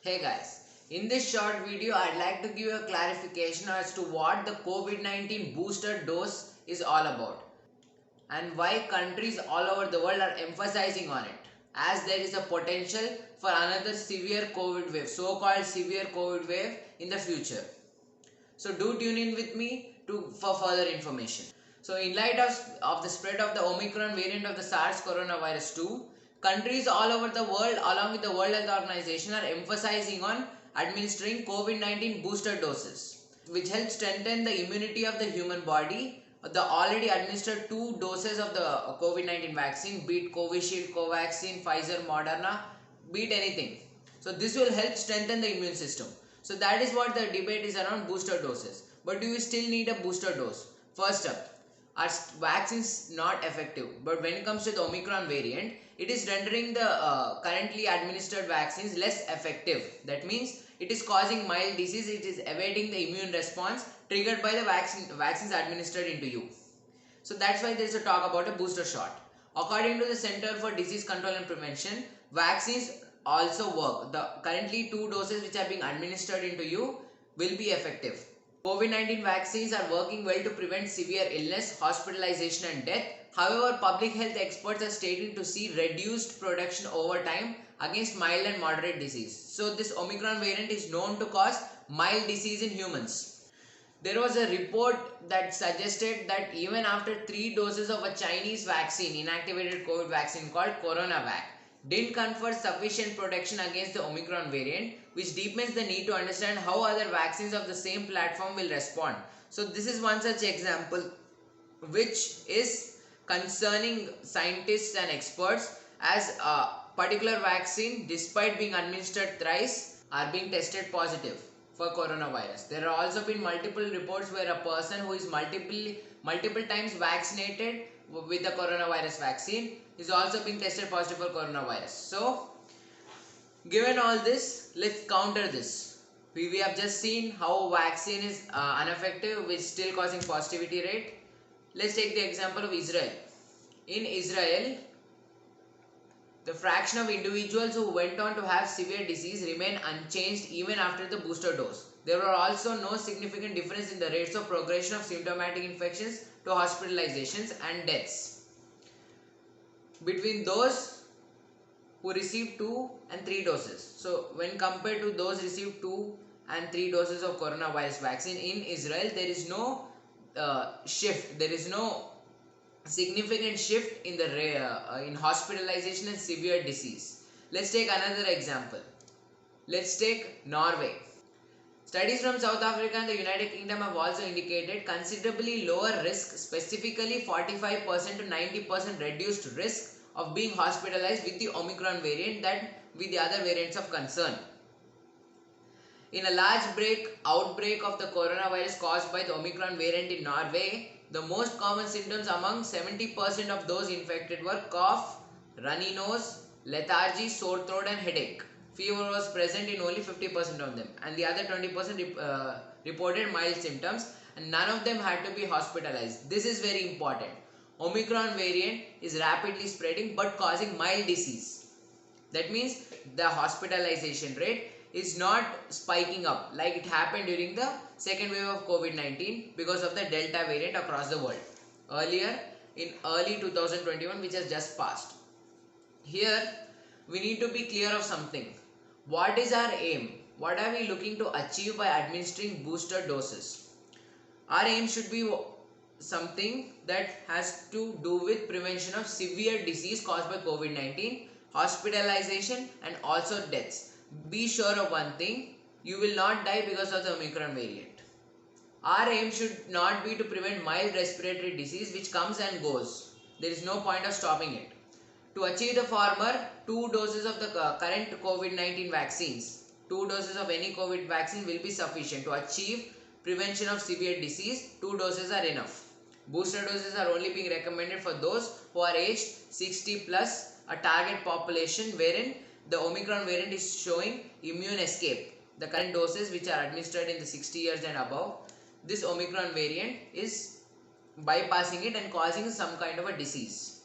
Hey guys, in this short video I'd like to give a clarification as to what the COVID-19 booster dose is all about and why countries all over the world are emphasizing on it, as there is a potential for another severe COVID wave, so-called severe COVID wave in the future. So do tune in with me for further information. So in light of the spread of the Omicron variant of the SARS coronavirus 2, countries all over the world along with the World Health Organization are emphasizing on administering COVID-19 booster doses, which help strengthen the immunity of the human body. The already administered 2 doses of the COVID-19 vaccine, be it Covishield, Covaxin, Pfizer, Moderna, be it anything. So this will help strengthen the immune system. So that is what the debate is around booster doses. But do you still need a booster dose? First up, are vaccines not effective? But when it comes to the Omicron variant, it is rendering the currently administered vaccines less effective. That means it is causing mild disease, it is evading the immune response triggered by the vaccines administered into you. So that's why there is a talk about a booster shot. According to the Center for Disease Control and Prevention, vaccines also work. The currently 2 doses which are being administered into you will be effective. COVID-19 vaccines are working well to prevent severe illness, hospitalization and death. However, public health experts are stating to see reduced protection over time against mild and moderate disease. So this Omicron variant is known to cause mild disease in humans. There was a report that suggested that even after 3 doses of a Chinese vaccine, inactivated COVID vaccine called CoronaVac, didn't confer sufficient protection against the Omicron variant, which deepens the need to understand how other vaccines of the same platform will respond. So this is one such example which is concerning scientists and experts, as a particular vaccine, despite being administered thrice, are being tested positive for coronavirus. There have also been multiple reports where a person who is multiple times vaccinated with the coronavirus vaccine is also being tested positive for coronavirus. So given all this, let's counter this. We have just seen how vaccine is ineffective, which is still causing positivity rate. Let's take the example of Israel. In Israel, the fraction of individuals who went on to have severe disease remained unchanged even after the booster dose. There were also no significant difference in the rates of progression of symptomatic infections to hospitalizations and deaths between those who received 2 and 3 doses. So when compared to those received 2 and 3 doses of coronavirus vaccine in Israel, there is no shift. There is no significant shift in the in hospitalization and severe disease. Let's take another example. Let's take Norway. Studies from South Africa and the United Kingdom have also indicated considerably lower risk, specifically 45% to 90% reduced risk of being hospitalized with the Omicron variant than with the other variants of concern. In a large outbreak of the coronavirus caused by the Omicron variant in Norway, the most common symptoms among 70% of those infected were cough, runny nose, lethargy, sore throat and headache. Fever was present in only 50% of them, and the other 20% reported mild symptoms, and none of them had to be hospitalized. This is very important. Omicron variant is rapidly spreading but causing mild disease. That means the hospitalization rate is not spiking up like it happened during the second wave of COVID-19 because of the Delta variant across the world earlier in early 2021, which has just passed. Here we need to be clear of something. What is our aim? What are we looking to achieve by administering booster doses? Our aim should be something that has to do with prevention of severe disease caused by COVID-19, hospitalization and also deaths. Be sure of one thing, you will not die because of the Omicron variant. Our aim should not be to prevent mild respiratory disease which comes and goes. There is no point of stopping it. To achieve the former, 2 doses of the current COVID-19 vaccines, 2 doses of any COVID vaccine will be sufficient. To achieve prevention of severe disease, 2 doses are enough. Booster doses are only being recommended for those who are aged 60 plus, a target population wherein the Omicron variant is showing immune escape. The current doses which are administered in the 60 years and above, this Omicron variant is bypassing it and causing some kind of a disease.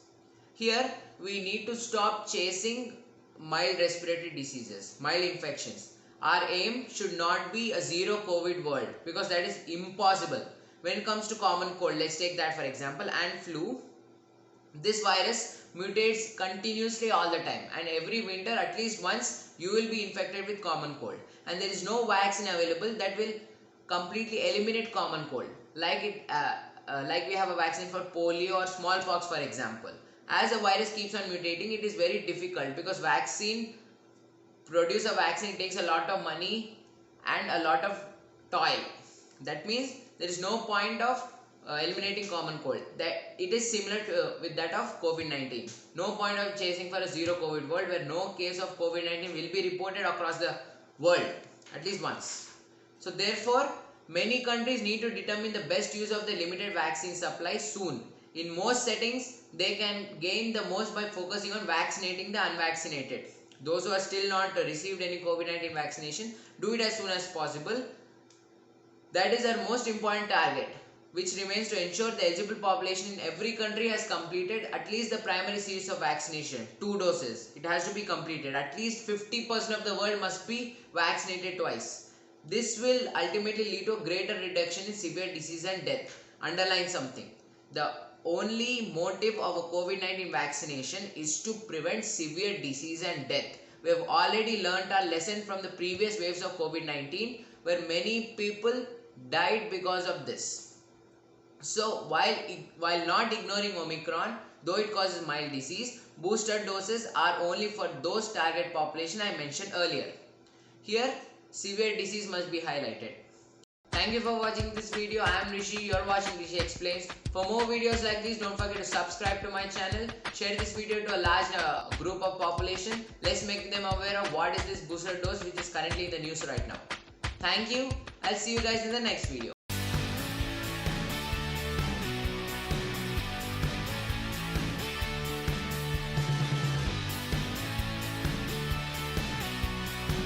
Here we need to stop chasing mild respiratory diseases, mild infections. Our aim should not be a zero COVID world because that is impossible. When it comes to common cold, let's take that for example, and flu, this virus mutates continuously all the time, and every winter at least once you will be infected with common cold, and there is no vaccine available that will completely eliminate common cold like we have a vaccine for polio or smallpox for example. As the virus keeps on mutating, it is very difficult because produce a vaccine takes a lot of money and a lot of toil. That means there is no point of eliminating common cold. That it is similar to with that of COVID-19. No point of chasing for a zero COVID world where no case of COVID-19 will be reported across the world at least once. So therefore, many countries need to determine the best use of the limited vaccine supply soon. In most settings, they can gain the most by focusing on vaccinating the unvaccinated. Those who are still not received any COVID-19 vaccination, do it as soon as possible. That is our most important target, which remains to ensure the eligible population in every country has completed at least the primary series of vaccination, 2 doses. It has to be completed. At least 50% of the world must be vaccinated twice. This will ultimately lead to a greater reduction in severe disease and death. Underline something. The only motive of a COVID-19 vaccination is to prevent severe disease and death. We have already learnt our lesson from the previous waves of COVID-19 where many people died because of this. So while not ignoring Omicron, though it causes mild disease, booster doses are only for those target population I mentioned earlier. Here, severe disease must be highlighted. Thank you for watching this video. I am Rishi. You are watching Rishi Explains. For more videos like this, don't forget to subscribe to my channel. Share this video to a large group of population. Let's make them aware of what is this booster dose which is currently in the news right now. Thank you. I'll see you guys in the next video.